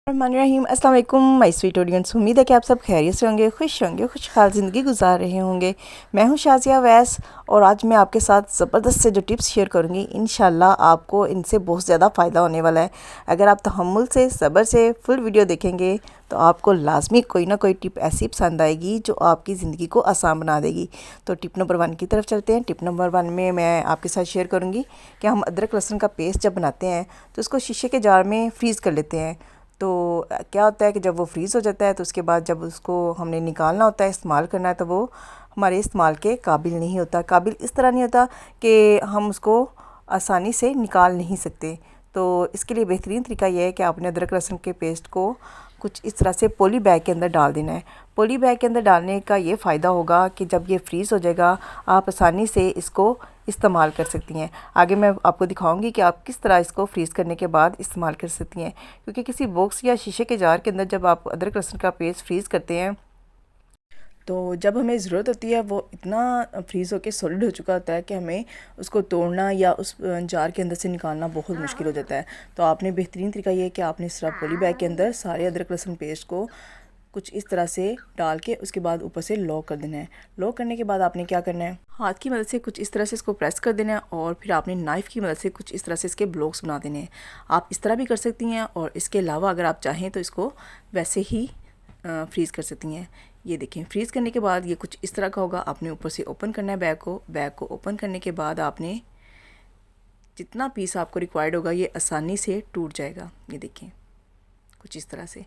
रहीम अस्सलाम वालेकुम my sweet audience. उम्मीद है कि आप सब खैरियत से होंगे, खुशहाल ज़िंदगी गुजार रहे होंगे। मैं हूं शाज़िया वैस और आज मैं आपके साथ ज़बरदस्त से जो टिप्स शेयर करूंगी, इंशाल्लाह आपको इनसे बहुत ज़्यादा फ़ायदा होने वाला है। अगर आप तहम्मुल से, सब्र से फुल वीडियो देखेंगे तो आपको लाजमी कोई ना कोई टिप ऐसी पसंद आएगी जो आपकी ज़िंदगी को आसान बना देगी। तो टिप नंबर 1 की तरफ चलते हैं। टिप नंबर 1 में मैं आपके साथ शेयर करूँगी कि हम अदरक लहसुन का पेस्ट जब बनाते हैं तो उसको शीशे के जार में फ्रीज़ कर लेते हैं। तो क्या होता है कि जब वो फ्रीज़ हो जाता है तो उसके बाद जब उसको हमने निकालना होता है, इस्तेमाल करना है, तो वो हमारे इस्तेमाल के काबिल नहीं होता। काबिल इस तरह नहीं होता कि हम उसको आसानी से निकाल नहीं सकते। तो इसके लिए बेहतरीन तरीका यह है कि आपने अदरक लहसुन के पेस्ट को कुछ इस तरह से पॉली बैग के अंदर डाल देना है। पॉली बैग के अंदर डालने का ये फ़ायदा होगा कि जब ये फ्रीज़ हो जाएगा आप आसानी से इसको इस्तेमाल कर सकती हैं। आगे मैं आपको दिखाऊंगी कि आप किस तरह इसको फ्रीज़ करने के बाद इस्तेमाल कर सकती हैं, क्योंकि किसी बॉक्स या शीशे के जार के अंदर जब आप अदरक लहसुन का पेस्ट फ्रीज़ करते हैं तो जब हमें ज़रूरत होती है वो इतना फ्रीज़ होकर सॉलिड हो चुका होता है कि हमें उसको तोड़ना या उस जार के अंदर से निकालना बहुत मुश्किल हो जाता है। तो आपने बेहतरीन तरीका ये है कि आपने इस तरह पॉली बैग के अंदर सारे अदरक लहसुन पेस्ट को कुछ इस तरह से डाल के उसके बाद ऊपर से लॉक कर देना है। लॉक करने के बाद आपने क्या करना है, हाथ की मदद से कुछ इस तरह से इसको प्रेस कर देना है और फिर आपने नाइफ़ की मदद से कुछ इस तरह से इसके ब्लॉक्स बना देने हैं। आप इस तरह भी कर सकती हैं और इसके अलावा अगर आप चाहें तो इसको वैसे ही फ्रीज़ कर सकती हैं। ये देखें, फ्रीज़ करने के बाद ये कुछ इस तरह का होगा। आपने ऊपर से ओपन करना है बैग को ओपन करने के बाद आपने जितना पीस आपको रिक्वायर्ड होगा ये आसानी से टूट जाएगा। ये देखें कुछ इस तरह से।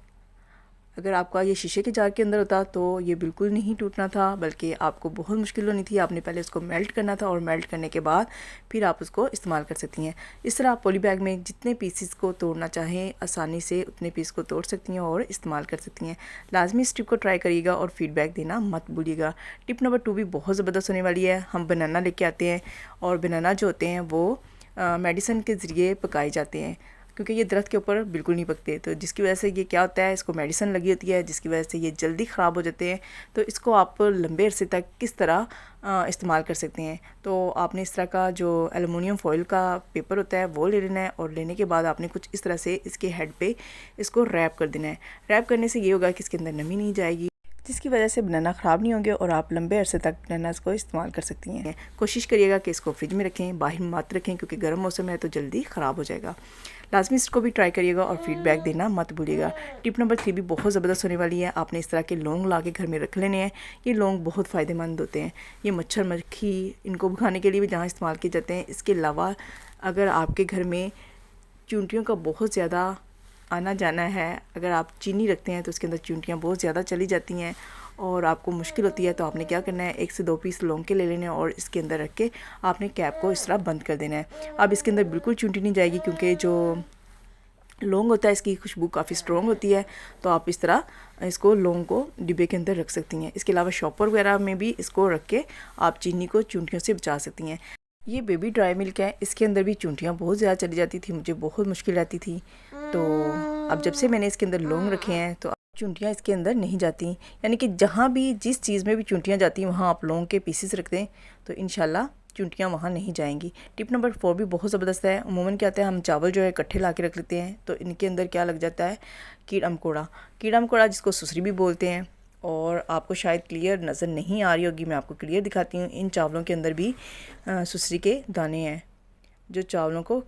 अगर आपका ये शीशे के जार के अंदर होता तो ये बिल्कुल नहीं टूटना था, बल्कि आपको बहुत मुश्किल होनी थी। आपने पहले इसको मेल्ट करना था और मेल्ट करने के बाद फिर आप उसको इस्तेमाल कर सकती हैं। इस तरह आप पॉली बैग में जितने पीसेस को तोड़ना चाहें आसानी से उतने पीस को तोड़ सकती हैं और इस्तेमाल कर सकती हैं। लाजमी इस टिप को ट्राई करिएगा और फीडबैक देना मत भूलिएगा। टिप नंबर 2 भी बहुत ज़बरदस्त होने वाली है। हम बनाना लेके आते हैं और बनाना जो होते हैं वो मेडिसिन के ज़रिए पकाए जाते हैं, क्योंकि ये दरख्त के ऊपर बिल्कुल नहीं पकते। तो जिसकी वजह से ये क्या होता है, इसको मेडिसिन लगी होती है जिसकी वजह से ये जल्दी ख़राब हो जाते हैं। तो इसको आप लंबे अरसे तक किस तरह इस्तेमाल कर सकते हैं। तो आपने इस तरह का जो एलुमिनियम फॉइल का पेपर होता है वो ले लेना है और लेने के बाद आपने कुछ इस तरह से इसके हेड पे इसको रैप कर देना है। रैप करने से ये होगा कि इसके अंदर नमी नहीं जाएगी, जिसकी वजह से बनाना ख़राब नहीं होंगे और आप लंबे अरसे तक बनाना को इस्तेमाल कर सकती हैं। कोशिश करिएगा कि इसको फ्रिज में रखें, बाहर मत रखें, क्योंकि गर्म मौसम है तो जल्दी ख़राब हो जाएगा। लाजमी इसको भी ट्राई करिएगा और फीडबैक देना मत भूलिएगा। टिप नंबर 3 भी बहुत ज़बरदस्त होने वाली है। आपने इस तरह के लौंग ला के घर में रख लेने हैं। ये लौंग बहुत फ़ायदेमंद होते हैं। ये मच्छर मक्खी इनको भगाने के लिए भी जहाँ इस्तेमाल किए जाते हैं। इसके अलावा अगर आपके घर में चूंटियों का बहुत ज़्यादा आना जाना है, अगर आप चीनी रखते हैं तो उसके अंदर चूंटियाँ बहुत ज़्यादा चली जाती हैं और आपको मुश्किल होती है, तो आपने क्या करना है, 1 से 2 पीस लौंग के ले लेने हैं और इसके अंदर रख के आपने कैप को इस तरह बंद कर देना है। अब इसके अंदर बिल्कुल चूंटी नहीं जाएगी, क्योंकि जो लौंग होता है इसकी खुशबू काफ़ी स्ट्रॉन्ग होती है। तो आप इस तरह इसको लौंग को डिब्बे के अंदर रख सकती हैं। इसके अलावा शॉपर वगैरह में भी इसको रख के आप चीनी को चूंटियों से बचा सकती हैं। ये बेबी ड्राई मिल्क है, इसके अंदर भी चूंटियाँ बहुत ज़्यादा चली जाती थी, मुझे बहुत मुश्किल रहती थी। तो अब जब से मैंने इसके अंदर लौंग रखे हैं तो चूंटियाँ इसके अंदर नहीं जाती। यानी कि जहाँ भी जिस चीज़ में भी चूंटियाँ जाती हैं वहाँ आप लौंग के पीसेस रख दें तो इंशाल्लाह चूंटियाँ वहाँ नहीं जाएंगी। टिप नंबर 4 भी बहुत ज़बरदस्त है। उमूमन क्या होता है, हम चावल जो है इकट्ठे ला के रख लेते हैं तो इनके अंदर क्या लग जाता है, कीड़ा मकोड़ा जिसको सुसरी भी बोलते हैं। और आपको शायद क्लियर नज़र नहीं आ रही होगी, मैं आपको क्लियर दिखाती हूँ। इन चावलों के अंदर भी सुसरी के दाने हैं जो चावलों को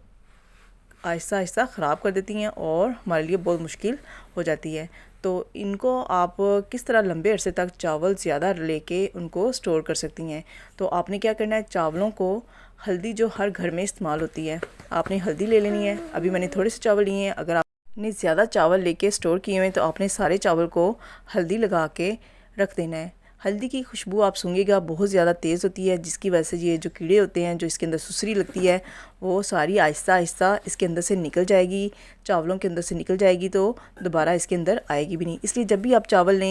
आहिस्ता आहिस्ता ख़राब कर देती हैं और हमारे लिए बहुत मुश्किल हो जाती है। तो इनको आप किस तरह लंबे अरसे तक चावल ज़्यादा लेके उनको स्टोर कर सकती हैं। तो आपने क्या करना है, चावलों को हल्दी जो हर घर में इस्तेमाल होती है, आपने हल्दी ले लेनी है। अभी मैंने थोड़े से चावल लिए हैं। अगर आपने ज़्यादा चावल लेके स्टोर किए हुए हैं तो आपने सारे चावल को हल्दी लगा के रख देना है। हल्दी की खुशबू आप सूंघिएगा बहुत ज़्यादा तेज़ होती है, जिसकी वजह से ये जो कीड़े होते हैं जो इसके अंदर सुसरी लगती है वो सारी आहिस्ता आहिस्ता इसके अंदर से निकल जाएगी, चावलों के अंदर से निकल जाएगी, तो दोबारा इसके अंदर आएगी भी नहीं। इसलिए जब भी आप चावल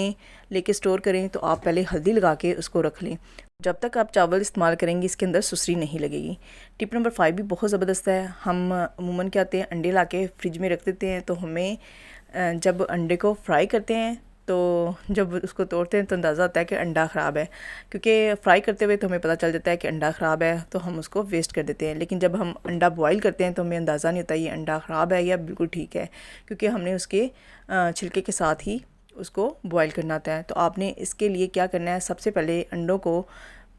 लेके स्टोर करें तो आप पहले हल्दी लगा के उसको रख लें। जब तक आप चावल इस्तेमाल करेंगे इसके अंदर सुसरी नहीं लगेगी। टिप नंबर 5 भी बहुत ज़बरदस्त है। हम अमूमन क्या होते हैं, अंडे ला के फ्रिज में रख देते हैं। तो हमें जब अंडे को फ्राई करते हैं तो जब उसको तोड़ते हैं तो अंदाज़ा होता है कि अंडा ख़राब है, क्योंकि फ्राई करते हुए तो हमें पता चल जाता है कि अंडा ख़राब है, तो हम उसको वेस्ट कर देते हैं। लेकिन जब हम अंडा बॉईल करते हैं तो हमें अंदाज़ा नहीं होता ये अंडा ख़राब है या बिल्कुल ठीक है, क्योंकि हमने उसके छिलके के साथ ही उसको बॉईल करना होता है। तो आपने इसके लिए क्या करना है, सबसे पहले अंडों को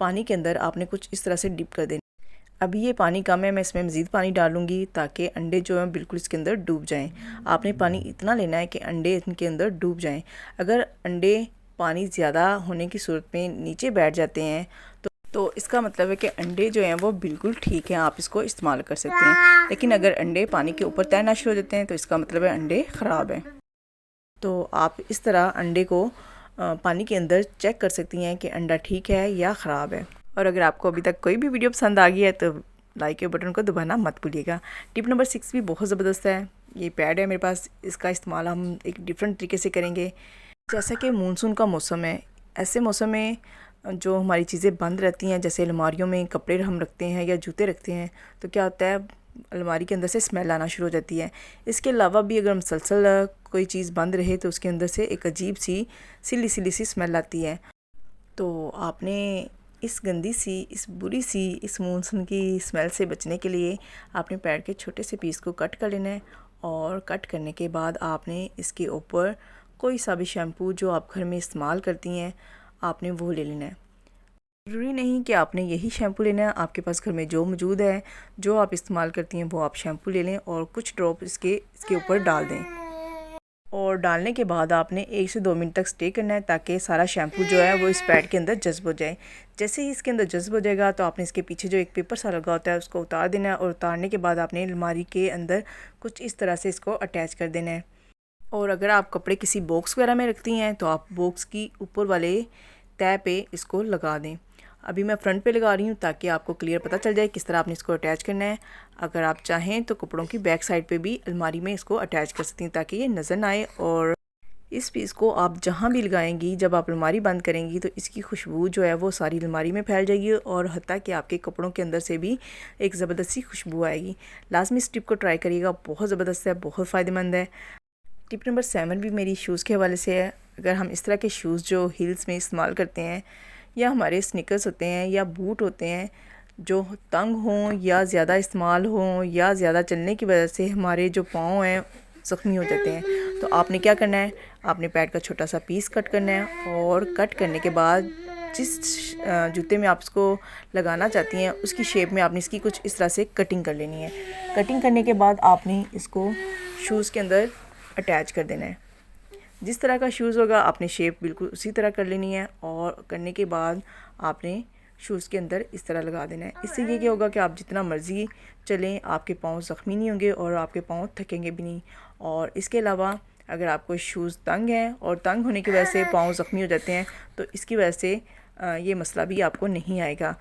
पानी के अंदर आपने कुछ इस तरह से डिप कर देना। अभी ये पानी कम है, मैं इसमें मज़ीद पानी डालूंगी ताकि अंडे जो हैं बिल्कुल इसके अंदर डूब जाएं। आपने पानी इतना लेना है कि अंडे इनके अंदर डूब जाएं। अगर अंडे पानी ज़्यादा होने की सूरत में नीचे बैठ जाते हैं तो इसका मतलब है कि अंडे जो हैं वो बिल्कुल ठीक हैं, आप इसको इस्तेमाल कर सकते हैं। लेकिन अगर अंडे पानी के ऊपर तैरना शुरू हो जाते हैं तो इसका मतलब है अंडे ख़राब हैं। तो आप इस तरह अंडे को पानी के अंदर चेक कर सकती हैं कि अंडा ठीक है या ख़राब है। और अगर आपको अभी तक कोई भी वीडियो पसंद आ गई है तो लाइक के बटन को दबाना मत भूलिएगा। टिप नंबर 6 भी बहुत ज़बरदस्त है। ये पैड है मेरे पास, इसका इस्तेमाल हम एक डिफरेंट तरीके से करेंगे। जैसा कि मानसून का मौसम है, ऐसे मौसम में जो हमारी चीज़ें बंद रहती हैं, जैसे अलमारियों में कपड़े हम रखते हैं या जूते रखते हैं, तो क्या होता है अलमारी के अंदर से स्मेल आना शुरू हो जाती है। इसके अलावा भी अगर मुसलसल कोई चीज़ बंद रहे तो उसके अंदर से एक अजीब सी सिली सी स्मेल आती है। तो आपने इस गंदी सी, इस बुरी सी, इस मानसून की स्मेल से बचने के लिए आपने पैड के छोटे से पीस को कट कर लेना है। और कट करने के बाद आपने इसके ऊपर कोई सा भी शैम्पू जो आप घर में इस्तेमाल करती हैं आपने वो ले लेना है। ज़रूरी नहीं कि आपने यही शैम्पू लेना है, आपके पास घर में जो मौजूद है, जो आप इस्तेमाल करती हैं वो आप शैम्पू ले लें और कुछ ड्रॉप इसके ऊपर डाल दें। और डालने के बाद आपने 1 से 2 मिनट तक स्टे करना है ताकि सारा शैम्पू जो है वो इस पैड के अंदर जज्ब हो जाए। जैसे ही इसके अंदर जज्ब हो जाएगा तो आपने इसके पीछे जो एक पेपर सा लगा होता है उसको उतार देना है। और उतारने के बाद आपने अलमारी के अंदर कुछ इस तरह से इसको अटैच कर देना है। और अगर आप कपड़े किसी बॉक्स वगैरह में रखती हैं तो आप बॉक्स की ऊपर वाले तह पे इसको लगा दें। अभी मैं फ्रंट पे लगा रही हूँ ताकि आपको क्लियर पता चल जाए किस तरह आपने इसको अटैच करना है। अगर आप चाहें तो कपड़ों की बैक साइड पे भी अलमारी में इसको अटैच कर सकती हैं ताकि ये नज़र ना आए। और इस पीस को आप जहाँ भी लगाएंगी, जब आप अलमारी बंद करेंगी तो इसकी खुशबू जो है वो सारी अलमारी में फैल जाएगी और हत्ता कि आपके कपड़ों के अंदर से भी एक ज़बरदस्त सी खुशबू आएगी। लाजमी इस टिप को ट्राई करिएगा, बहुत ज़बरदस्त है, बहुत फ़ायदेमंद है। टिप नंबर 7 भी मेरी शूज़ के हवाले से है। अगर हम इस तरह के शूज़ जो हील्स में इस्तेमाल करते हैं या हमारे स्नीकर्स होते हैं या बूट होते हैं जो तंग हों या ज़्यादा इस्तेमाल हों या ज़्यादा चलने की वजह से हमारे जो पाँव हैं ज़ख्मी हो जाते हैं, तो आपने क्या करना है, आपने पैड का छोटा सा पीस कट करना है। और कट करने के बाद जिस जूते में आप इसको लगाना चाहती हैं उसकी शेप में आपने इसकी कुछ इस तरह से कटिंग कर लेनी है। कटिंग करने के बाद आपने इसको शूज़ के अंदर अटैच कर देना है। जिस तरह का शूज़ होगा आपने शेप बिल्कुल उसी तरह कर लेनी है। और करने के बाद आपने शूज़ के अंदर इस तरह लगा देना है। इससे ये क्या होगा कि आप जितना मर्ज़ी चलें आपके पाँव ज़ख्मी नहीं होंगे और आपके पाँव थकेंगे भी नहीं। और इसके अलावा अगर आपको शूज़ तंग हैं और तंग होने की वजह से पाँव ज़ख्मी हो जाते हैं तो इसकी वजह से ये मसला भी आपको नहीं आएगा।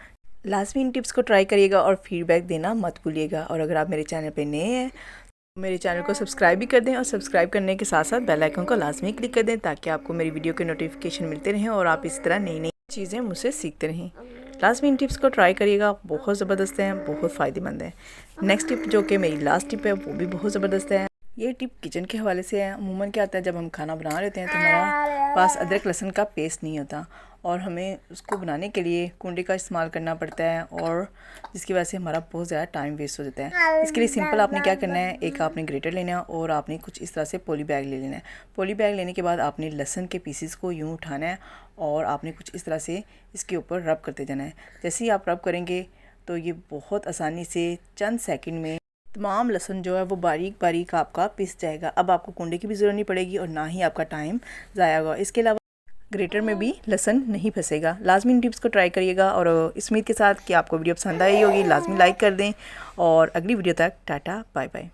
लाजमी इन टिप्स को ट्राई करिएगा और फीडबैक देना मत भूलिएगा। और अगर आप मेरे चैनल पे नए हैं मेरे चैनल को सब्सक्राइब भी कर दें और सब्सक्राइब करने के साथ साथ बेल आइकन को लाजमी क्लिक कर दें ताकि आपको मेरी वीडियो के नोटिफिकेशन मिलते रहें और आप इस तरह नई नई चीज़ें मुझसे सीखते रहें। लाजमी इन टिप्स को ट्राई करिएगा, बहुत ज़बरदस्त हैं, बहुत फ़ायदेमंद है। नेक्स्ट टिप जो कि मेरी लास्ट टिप है वो भी बहुत ज़बरदस्त है। ये टिप किचन के हवाले से है। अमूमन क्या होता है जब हम खाना बना लेते हैं तो हमारा पास अदरक लहसुन का पेस्ट नहीं होता और हमें उसको बनाने के लिए कुंडे का इस्तेमाल करना पड़ता है और जिसकी वजह से हमारा बहुत ज़्यादा टाइम वेस्ट हो जाता है। इसके लिए सिंपल आपने क्या करना है, एक आपने ग्रेटर लेना है और आपने कुछ इस तरह से पॉली बैग ले लेना है। पॉली बैग लेने के बाद आपने लहसुन के पीसेस को यूँ उठाना है और आपने कुछ इस तरह से इसके ऊपर रब करते जाना है। जैसे ही आप रब करेंगे तो ये बहुत आसानी से चंद सेकंड में तमाम लहसुन जो है वो बारीक बारीक आपका पिस जाएगा। अब आपको कुंडे की भी ज़रूरत नहीं पड़ेगी और ना ही आपका टाइम ज़ाया होगा। इसके अलावा ग्रेटर में भी लहसुन नहीं फंसेगा। लाजमी इन टिप्स को ट्राई करिएगा और इस उम्मीद के साथ कि आपको वीडियो पसंद आई होगी। लाजमी लाइक कर दें और अगली वीडियो तक टाटा बाय बाय।